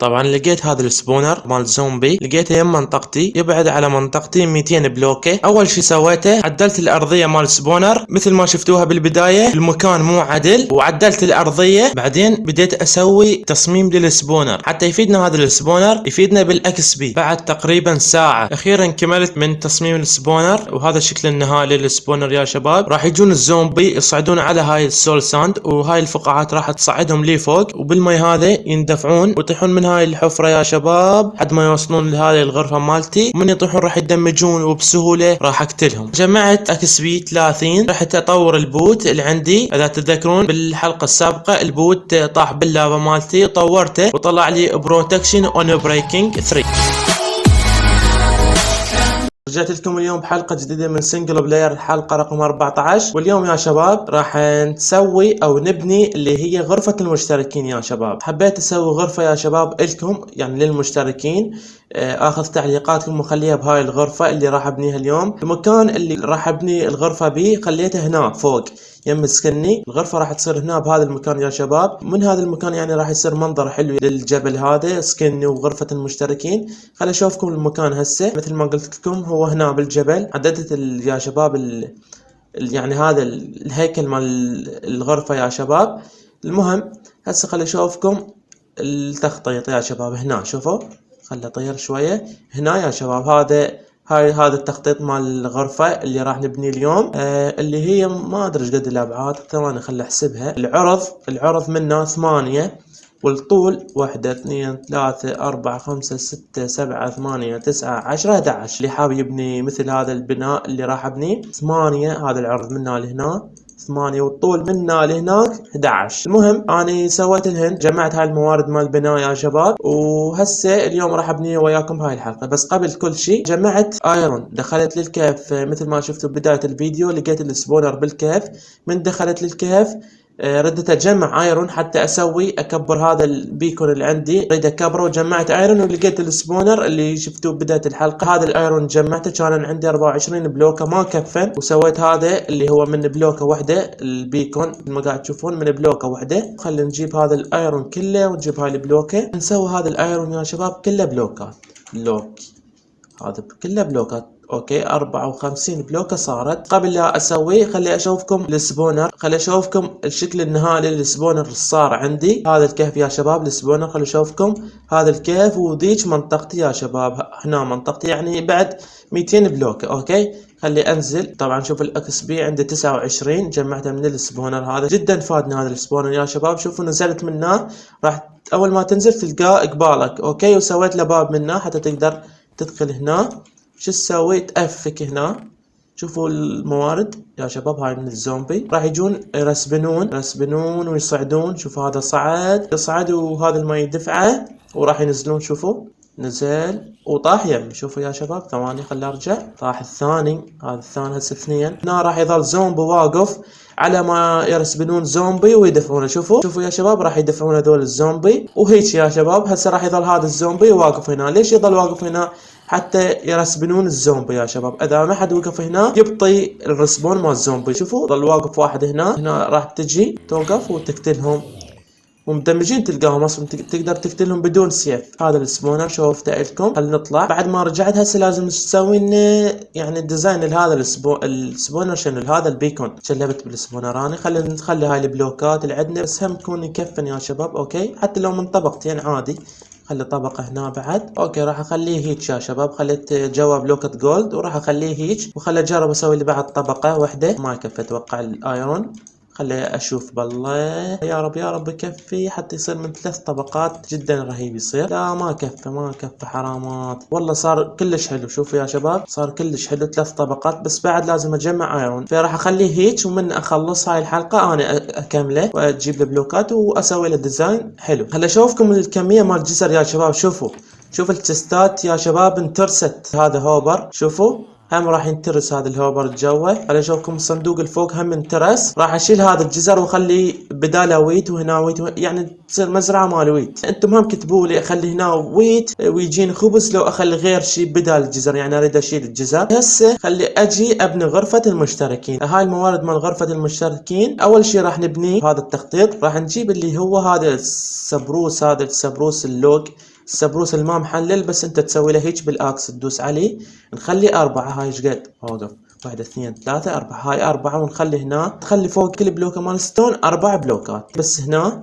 طبعا لقيت هذا السبونر مال زومبي، لقيته يم منطقتي، يبعد على منطقتي 200 بلوكه. اول شي سويته عدلت الارضيه مال السبونر مثل ما شفتوها بالبدايه، المكان مو عدل وعدلت الارضيه. بعدين بديت اسوي تصميم للسبونر حتى يفيدنا هذا السبونر، يفيدنا بالاكس بي. بعد تقريبا ساعه اخيرا كملت من تصميم السبونر، وهذا الشكل النهائي للسبونر يا شباب. راح يجون الزومبي يصعدون على هاي السول ساند، وهاي الفقاعات راح تصعدهم لي فوق، وبالمي هذا يندفعون ويطيحون من هاي الحفرة يا شباب لحد ما يوصلون لهذه الغرفة مالتي. ومن يطيحون راح يدمجون وبسهولة راح اقتلهم. جمعت اكس بي 30، رحت اطور البوت اللي عندي. اذا تتذكرون بالحلقة السابقة البوت طاح باللافا مالتي، طورته وطلع لي بروتكشن اون بريكنج 3. رجعت لكم اليوم بحلقة جديدة من سنجل بلاير، الحلقة رقم 14. واليوم يا شباب راح نسوي او نبني اللي هي غرفة المشتركين يا شباب. حبيت اسوي غرفة يا شباب لكم يعني للمشتركين، اخذ تعليقاتكم وخليها بهاي الغرفة اللي راح ابنيها اليوم. المكان اللي راح ابني الغرفة به خليته هنا فوق يم سكني. الغرفة راح تصير هنا بهذا المكان يا شباب. من هذا المكان يعني راح يصير منظر حلو للجبل هذا سكني وغرفة المشتركين. خل اشوفكم المكان هسه. مثل ما قلت لكم هو هنا بالجبل. عددت يا شباب يعني هذا الهيكل مال الغرفة يا شباب. المهم هسه خل اشوفكم التخطيط يا شباب. هنا شوفوا، خل اطير شوية. هنا يا شباب هذا التخطيط مال الغرفة اللي راح نبني اليوم، اللي هي ما ادري ايش قد الابعاد. ثواني خل احسبها. العرض منه 8، والطول 1 2 3 4 5 6 7 8 9 10 11. اللي حاب يبني مثل هذا البناء اللي راح ابنيه 8. هذا العرض منه لهنا 8، والطول منا لهناك 11. المهم اني سويت الهند، جمعت هاي الموارد مال البناء يا شباب، وهسه اليوم راح ابني وياكم هاي الحلقه. بس قبل كل شيء جمعت ايرون، دخلت للكهف مثل ما شفتوا ببدايه الفيديو. لقيت السبونر بالكهف. من دخلت للكهف ردت اجمع ايرون حتى اكبر هذا البيكون اللي عندي. اريد اكبره وجمعت ايرون، ولقيت السبونر اللي شفتوه بدايه الحلقه. هذا الايرون جمعته، كان عندي 24 بلوكه ما كفن، وسويت هذا اللي هو من بلوكه واحده. البيكون ما قاعد تشوفون من بلوكه واحده. خلينا نجيب هذا الايرون كله ونجيب هاي البلوكه. نسوي هذا الايرون يا شباب كله بلوكات. هذا كله بلوكات. اوكي 54 بلوكه صارت. قبل لا اسوي خلي اشوفكم السبونر، خلي اشوفكم الشكل النهائي للسبونر اللي صار عندي. هذا الكهف يا شباب السبونر. خلي اشوفكم هذا الكهف، وذيك منطقتي يا شباب. هنا منطقتي يعني بعد 200 بلوكه. اوكي خلي انزل. طبعا شوف الاكس بي عندي 29 جمعته من السبونر هذا. جدا فادني هذا السبونر يا شباب. شوفوا نزلت منه، راح اول ما تنزل تلقاه قبالك. اوكي وسويت له باب منه حتى تقدر تدخل هنا. شو سويت؟ افك هنا. شوفوا الموارد يا شباب. هاي من الزومبي راح يجون يرسبنون ويصعدون. شوفوا هذا يصعد وهذا الماء يدفعه وراح ينزلون. شوفوا نزل وطاح يمي. شوفوا يا شباب. ثواني خلي ارجع. طاح الثاني. هذا الثاني هسه 2. هنا راح يظل زومبي واقف على ما يرسبنون زومبي ويدفعونه. شوفوا يا شباب راح يدفعون هذول الزومبي. وهيك يا شباب هسه راح يظل هذا الزومبي واقف هنا. ليش يظل واقف هنا؟ حتى يرسبنون الزومبي يا شباب. اذا ما حد وقف هنا يبطي الرسبون مال الزومبي. شوفوا ظل واقف واحد هنا راح تجي توقف وتقتلهم. ومدمجين تلقاهم اصلا تقدر تقتلهم بدون سيف. هذا السبونر شوفته لكم. خلينا نطلع. بعد ما رجعت هسه لازم نسوي يعني الديزاين لهذا السبونر. شنو هذا البيكون شلبت بالسبونراني. خلينا نخلي هاي البلوكات اللي عندنا بس هم يكون يكفن يا شباب. اوكي حتى لو من طبقتين عادي. خلي طبقة هنا بعد. اوكي راح اخليه هيك يا شباب. خليت جوا بلوكة جولد وراح اخليه هيك. وخلي اجرب اسوي لي بعد طبقة واحدة. ما يكفي اتوقع الايرون. خلي اشوف بالله. يا رب يكفي حتى يصير من 3 طبقات. جدا رهيب يصير. لا ما كفى حرامات والله. صار كلش حلو. شوفوا يا شباب صار كلش حلو 3 طبقات. بس بعد لازم اجمع ايرون. فراح اخليه هيك. ومن اخلص هاي الحلقة انا اكمله واجيب له بلوكات واسوي له ديزاين حلو. هلا اشوفكم الكمية مال الجسر يا شباب. شوفوا التستات يا شباب انترست. هذا هوبر. شوفوا هم راح ينترس هذا الهوبر الجوه. خليني اشوفكم الصندوق الفوق هم انترس. راح اشيل هذا الجزر واخلي بداله ويت وهنا ويت، يعني تصير مزرعه مال ويت. انتم هم كتبوا لي اخلي هنا ويت ويجيني خبز لو اخلي غير شيء بدال الجزر، يعني اريد اشيل الجزر. هسه خلي اجي ابني غرفه المشتركين. هاي الموارد مال غرفه المشتركين. اول شيء راح نبني هذا التخطيط، راح نجيب اللي هو هذا السبروس، هذا السبروس اللوج، السبروس الما محلل، بس انت تسوي له هيك بالاكس تدوس عليه. نخلي 4. هاي ايش قد؟ اوقف 1 2 3 4. هاي 4. ونخلي هنا، تخلي فوق كل بلوكه مال ستون 4 بلوكات، بس هنا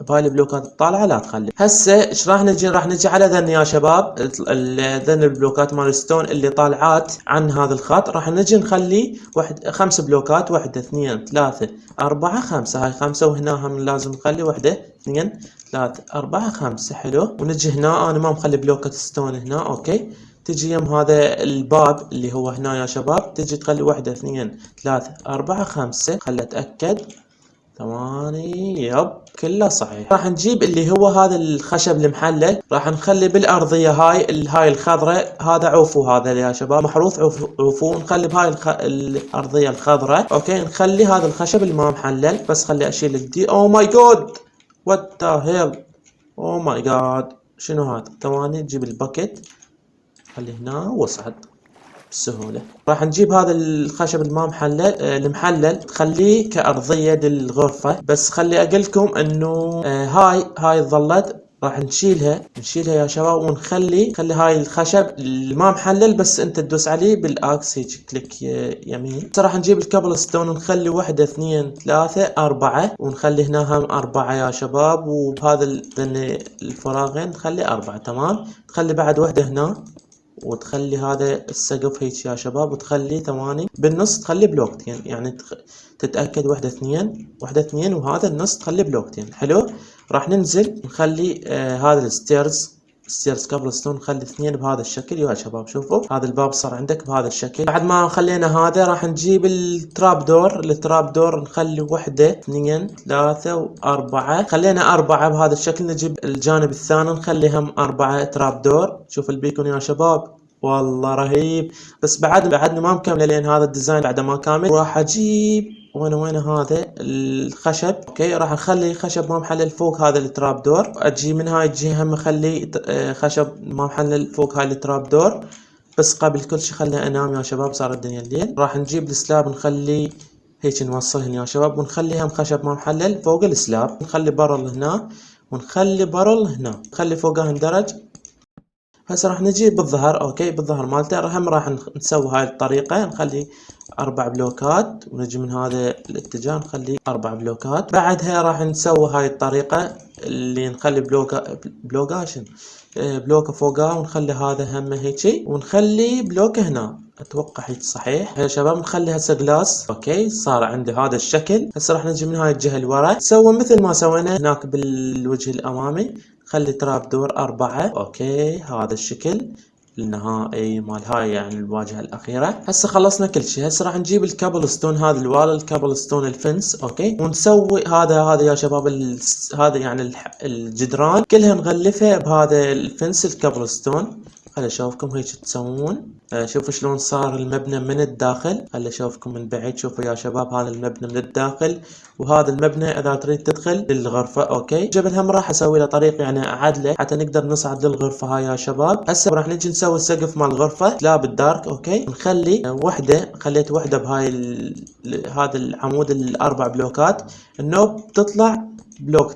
بهاي البلوكات الطالعه لا تخلي. هسه ايش راح نجي؟ راح نجي على ذن يا شباب، ذن البلوكات مال ستون اللي طالعات عن هذا الخط. راح نجي نخلي 5 بلوكات، 1 2 3 4 5. هاي 5. وهنا هم لازم نخلي 1 2 3 4 5. حلو. ونجي هنا انا ما مخلي بلوكة ستون هنا. اوكي. تجي يم هذا الباب اللي هو هنا يا شباب، تجي تخلي 1 2 3 4 5. خلي اتاكد 8. يب كله صحيح. راح نجيب اللي هو هذا الخشب المحلل، راح نخلي بالارضيه هاي الخضراء، هذا عوفو، هذا يا شباب محروث عوفو. نخلي بهاي الارضيه الخضراء. اوكي. نخلي هذا الخشب الما محلل، بس خلي اشيل الدي. او ماي جاد، وات ذا هيل، او ماي جاد، شنو هذا؟ 8. تجيب الباكيت خلي هنا واصعد بسهولة. راح نجيب هذا الخشب الما محلل المحلل، تخليه كأرضية للغرفة. بس خلي أقولكم انه هاي ظلت راح نشيلها يا شباب، ونخلي هاي الخشب الما محلل، بس انت تدوس عليه بالاكس هيك كليك يمين. راح نجيب الكابل ستون ونخلي 1 2 3 4. ونخلي هنا هم 4 يا شباب، وبهذا الفراغين نخلي 4. تمام. تخلي بعد وحدة هنا، وتخلي هذا السقف هيك يا شباب، وتخلي 8 بالنص، تخلي بلوكتين، يعني تتأكد 1 2 1 2، وهذا النص تخلي بلوكتين. حلو. راح ننزل نخلي هذا الستيرز كابل ستون، نخلي 2 بهذا الشكل يا شباب. شوفوا هذا الباب صار عندك بهذا الشكل. بعد ما خلينا هذا راح نجيب التراب دور نخلي 1 2 3 و4. خلينا 4 بهذا الشكل. نجيب الجانب الثاني نخليهم 4 تراب دور. شوف البيكون يا شباب، والله رهيب. بس بعدنا ما مكمله، لان هذا الديزاين بعده ما كامل. راح اجيب وين هذا الخشب. اوكي. راح نخلي خشب ما محلل فوق هذا التراب دور. اجي من هاي الجهه هم اخلي خشب ما محلل فوق هاي التراب دور. بس قبل كل شيء خلي انام يا شباب، صار الدنيا الليل. راح نجيب السلاب نخلي هيك نوصلهن يا شباب، ونخليهم خشب ما محلل فوق السلاب. نخلي برل هنا، ونخلي برل هنا، نخلي فوقهن درج. هسه راح نجي بالظهر. اوكي. بالظهر مالته راح نسوي هاي الطريقة، نخلي 4 بلوكات، ونجي من هذا الاتجاه نخلي 4 بلوكات. بعدها راح نسوي هاي الطريقة اللي نخلي بلوكة فوقها، ونخلي هذا هم هيجي، ونخلي بلوكة هنا. اتوقع هيك صحيح يا شباب. نخلي هسه جلاس. اوكي. صار عندي هذا الشكل. هسه راح نجي من هاي الجهة اللي ورا، نسوي مثل ما سوينا هناك بالوجه الامامي. خلي تراب دور 4. اوكي. هذا الشكل النهائي مال هاي يعني الواجهة الأخيرة. هسه خلصنا كل شيء. هسه راح نجيب الكابل ستون هذا الوال، الكابل ستون الفنس. اوكي. ونسوي هذا يا شباب هذا يعني الجدران كلها نغلفها بهذا الفنس الكابل ستون. خلي اشوفكم هيك تسوون. شوفوا شلون صار المبنى من الداخل. خلي اشوفكم من بعيد. شوفوا يا شباب هذا المبنى من الداخل، وهذا المبنى اذا تريد تدخل للغرفة. اوكي. جبل هم راح اسوي له طريق يعني اعدله حتى نقدر نصعد للغرفة هاي يا شباب. هسه راح نجي نسوي السقف مال الغرفة سلاب الدارك. اوكي. نخلي خليت وحدة بهاي هذا العمود ال4 بلوكات. النوب تطلع بلوك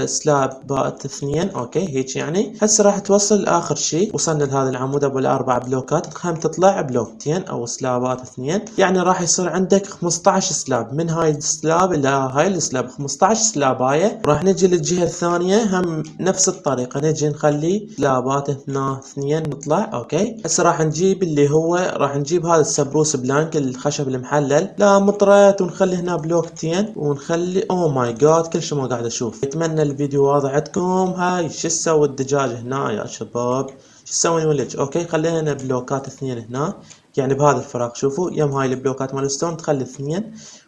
سلاب بات 2. اوكي. هيك يعني. هسه راح توصل لاخر شيء، وصلنا لهذا العمود ابو ال4 بلوكات. هم تطلع بلوكتين او سلابات 2، يعني راح يصير عندك 15 سلاب. من هاي السلاب الى هاي السلاب 15 سلابايه. راح نجي للجهه الثانيه هم نفس الطريقه، نجي نخلي سلابات 2 نطلع. اوكي. هسه راح نجيب اللي هو راح نجيب هذا السبروس بلانك الخشب المحلل، لا مطرت، ونخلي هنا بلوكتين، ونخلي او ماي جاد كل شيء ما قاعد اشوف. اتمنى الفيديو واضح عندكم. هاي شو تسوي الدجاج هنا يا شباب، شو تسوي نولج. اوكي. خلينا بلوكات 2 هنا، يعني بهذا الفراغ. شوفوا يم هاي البلوكات مال ستون تخلي 2،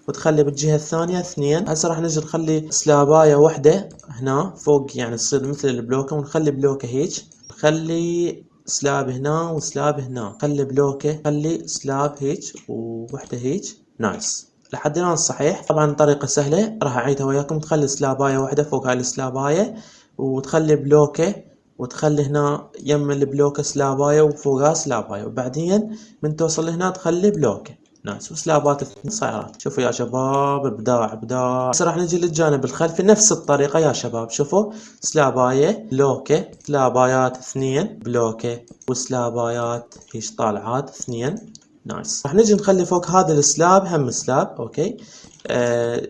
وتخلي بالجهة الثانية 2. هسه راح نجي نخلي سلاباية وحدة هنا فوق، يعني تصير مثل البلوكة، ونخلي بلوكة هيك، نخلي سلاب هنا وسلاب هنا، خلي بلوكه، خلي سلاب هيك ووحده هيك. نايس لحد الان صحيح. طبعا طريقة سهلة راح اعيدها وياكم. تخلي سلاباية واحدة فوق هاي السلاباية، وتخلي بلوكه، وتخلي هنا يم البلوكه سلاباية وفوقها سلاباية، وبعدين من توصل هنا تخلي بلوكه. نايس وسلابات اثنين صايرات. شوفوا يا شباب ابداع ابداع. هسه راح نجي للجانب الخلفي نفس الطريقة يا شباب. شوفوا سلاباية بلوكه، سلابايات اثنين بلوكه، وسلابايات هيش طالعات اثنين. نايس. راح نجي نخلي فوق هذا السلاب هم سلاب. اوكي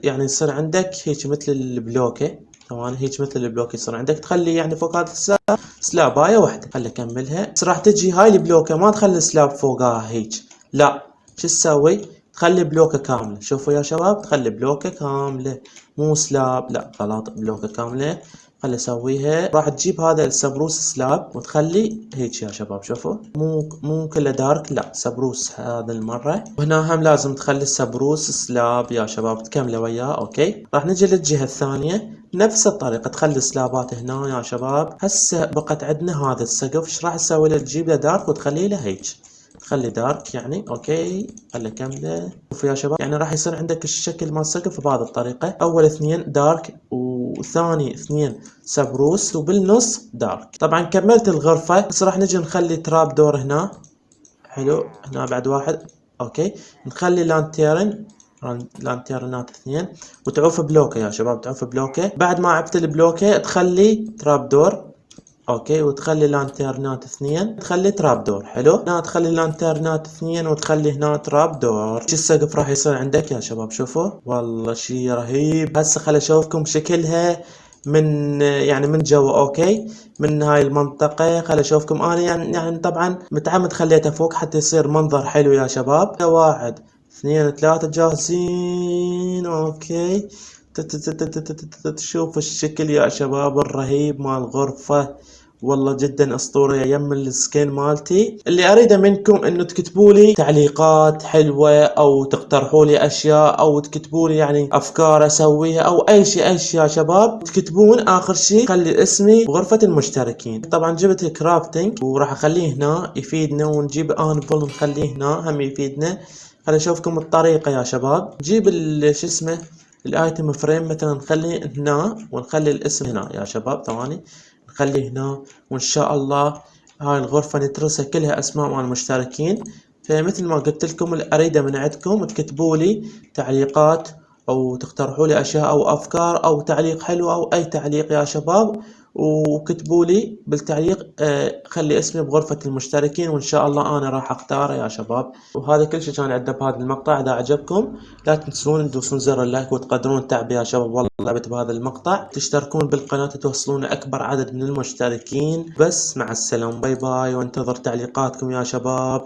يعني يصير عندك هيك مثل البلوكه. طبعا هيك مثل البلوكه يصير عندك، تخلي يعني فوق هذا السلاب سلابايه واحده. خلي اكملها. بس راح تجي هاي البلوكه ما تخلي السلاب فوقها هيك، لا شو تسوي؟ تخلي بلوكه كامله. شوفوا يا شباب تخلي بلوكه كامله مو سلاب، لا غلط، بلوكه كامله. خلي اسويها. راح تجيب هذا السبروس سلاب وتخلي هيك يا شباب. شوفوا مو كله دارك، لا سبروس هذا المره. وهنا هم لازم تخلي السبروس سلاب يا شباب تكمله وياه. اوكي راح نجي للجهه الثانيه نفس الطريقه. تخلي سلابات هنا يا شباب. هسه بقت عندنا هذا السقف. ايش راح نسوي له؟ تجيب له دارك وتخلي له هيك، خلي دارك يعني. اوكي خلي كامله. شوفوا يا شباب يعني راح يصير عندك الشكل مال السقف بهذه الطريقه. اول اثنين دارك، وثاني اثنين سبروس، وبالنص دارك. طبعا كملت الغرفه. بس راح نجي نخلي تراب دور هنا. حلو هنا بعد واحد. اوكي نخلي لانتيرنات اثنين، وتعوف بلوكه يا شباب، تعوف بلوكه. بعد ما عبت البلوكه تخلي تراب دور. اوكي وتخلي لانتيرنات اثنين، تخلي تراب دور. حلو هنا تخلي لانتيرنات اثنين، وتخلي هنا تراب دور. شو السقف راح يصير عندك يا شباب؟ شوفوا والله شي رهيب. هسه خل اشوفكم شكلها من يعني من جوا. اوكي من هاي المنطقة خل اشوفكم. انا يعني طبعا متعمد خليتها فوق حتى يصير منظر حلو يا شباب. واحد اثنين ثلاثة جاهزين. اوكي تشوف الشكل يا شباب الرهيب مال الغرفة. والله جدا اسطورية. يم السكين مالتي. اللي اريده منكم انه تكتبوا لي تعليقات حلوة، او تقترحوا لي اشياء، او تكتبوا لي يعني افكار اسويها، او اي شيء اي شيء يا شباب تكتبون. اخر شيء خلي اسمي بغرفة المشتركين. طبعا جبت كرافتنج وراح اخليه هنا يفيدنا، ونجيب انبل نخليه هنا هم يفيدنا. خلي اشوفكم الطريقة يا شباب. نجيب شو اسمه الايتم فريم مثلا، نخليه هنا ونخلي الاسم هنا يا شباب. ثواني نخليه هنا، وان شاء الله هاي الغرفة نترسها كلها اسماء مال المشتركين. فمثل ما قلت لكم اللي اريده من عندكم تكتبوا لي تعليقات، او تقترحوا لي اشياء او افكار، او تعليق حلو، او اي تعليق يا شباب. وكتبوا لي بالتعليق خلي اسمي بغرفة المشتركين، وان شاء الله انا راح اختاره يا شباب. وهذا كل شيء كان عندنا بهذا المقطع. اذا عجبكم لا تنسون تدوسون زر اللايك وتقدرون التعب يا شباب. والله لعبت بهذا المقطع. تشتركون بالقناة توصلون اكبر عدد من المشتركين. بس مع السلامة، باي باي، وانتظر تعليقاتكم يا شباب.